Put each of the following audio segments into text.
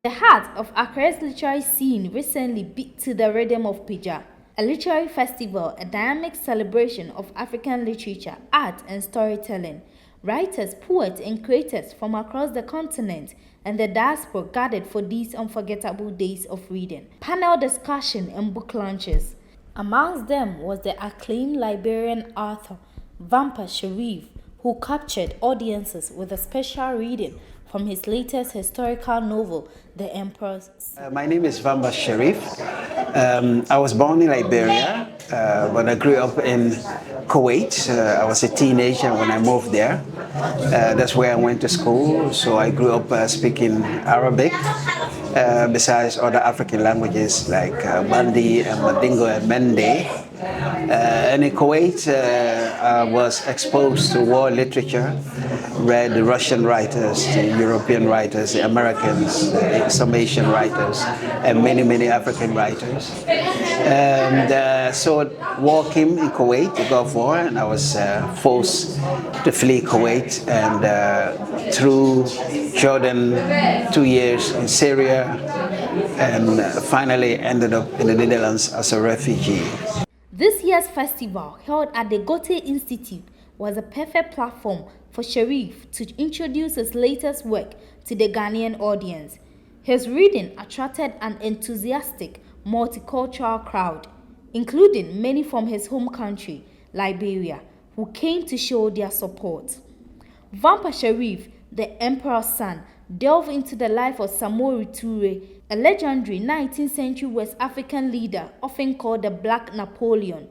The heart of Accra's literary scene recently beat to the rhythm of Pa Gya, a literary festival, a dynamic celebration of African literature, art, and storytelling. Writers, poets, and creators from across the continent and the diaspora gathered for these unforgettable days of reading, panel discussion, and book launches. Amongst them was the acclaimed Liberian author Vamba Sherif, who captured audiences with a special reading from his latest historical novel, The Emperor's Son. My name is Vamba Sherif. I was born in Liberia, but I grew up in Kuwait. I was a teenager when I moved there. That's where I went to school, so I grew up speaking Arabic, besides other African languages like Bandi and Mandingo and Mende. And in Kuwait, I was exposed to war literature, read the Russian writers, the European writers, the Americans, some Asian writers, and many, many African writers. And so war came in Kuwait, the Gulf War, and I was forced to flee Kuwait and through Jordan, 2 years in Syria, and finally ended up in the Netherlands as a refugee. This year's festival, held at the Goethe Institute, was a perfect platform for Sherif to introduce his latest work to the Ghanaian audience. His reading attracted an enthusiastic, multicultural crowd, including many from his home country, Liberia, who came to show their support. Vamba Sherif, The Emperor's Son, delved into the life of Samori Touré, a legendary 19th century West African leader often called the Black Napoleon.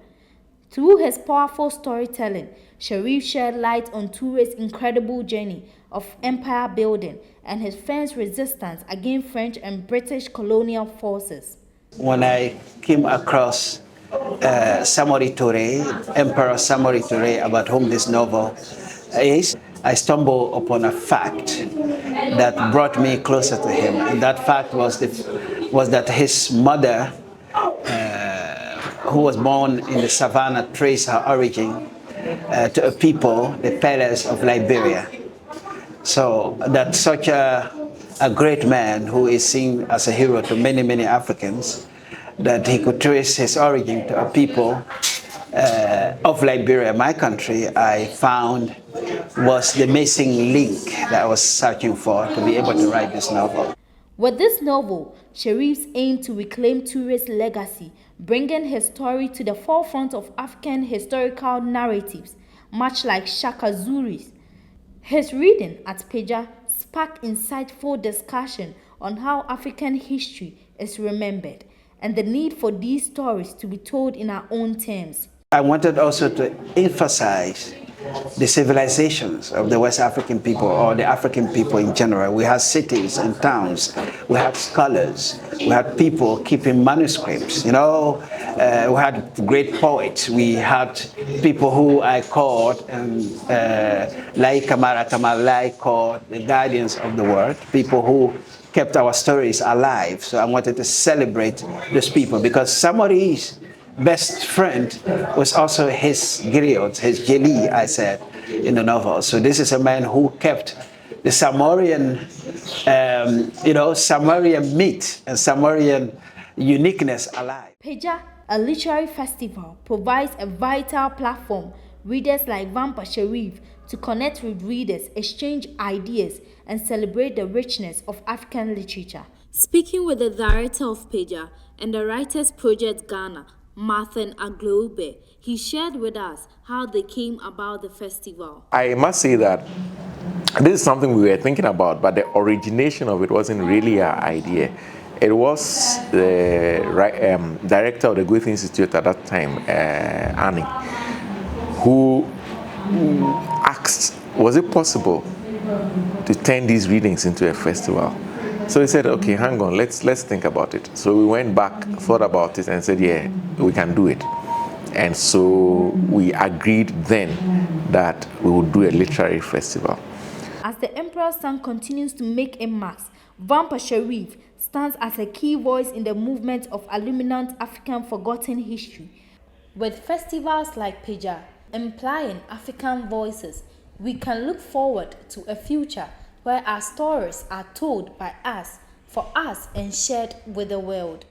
Through his powerful storytelling, Sherif shed light on Touré's incredible journey of empire building and his first resistance against French and British colonial forces. When I came across Samori Touré, Emperor Samori Touré, about whom this novel is, I stumbled upon a fact that brought me closer to him. And that fact was that his mother, who was born in the savannah, traced her origin to a people, the Pillars of Liberia. So that such a great man who is seen as a hero to many, many Africans, that he could trace his origin to a people of Liberia, my country, I found was the missing link that I was searching for to be able to write this novel. With this novel, Sherif's aimed to reclaim Touré's legacy, bringing his story to the forefront of African historical narratives, much like Shaka Zulu's. His reading at Pa Gya sparked insightful discussion on how African history is remembered and the need for these stories to be told in our own terms. I wanted also to emphasize the civilizations of the West African people, or the African people in general. We had cities and towns, we had scholars, we had people keeping manuscripts, we had great poets, we had people who I called, like Kamara Kamalai called the guardians of the world, people who kept our stories alive. So I wanted to celebrate those people, because Samori's best friend was also his griot, his jeli, I said in the novel. So this is a man who kept the Samorian, Samorian myth and Samorian uniqueness alive. Pa Gya, a literary festival, provides a vital platform readers like Vamba Sherif to connect with readers, exchange ideas, and celebrate the richness of African literature. Speaking with the director of Pa Gya and the Writers Project Ghana, Martin Aglobe, he shared with us how they came about the festival. I must say that this is something we were thinking about, but the origination of it wasn't really our idea. It was the director of the Goethe Institute at that time, Annie, who asked, was it possible to turn these readings into a festival? So he said, okay, hang on, let's think about it. So we went back, thought about it, and said, yeah, we can do it. And so we agreed then that we would do a literary festival. As the Emperor's Son continues to make a mark, Vamba Sherif stands as a key voice in the movement of illuminant African forgotten history. With festivals like Pa Gya implying African voices, we can look forward to a future where our stories are told by us for us and shared with the world.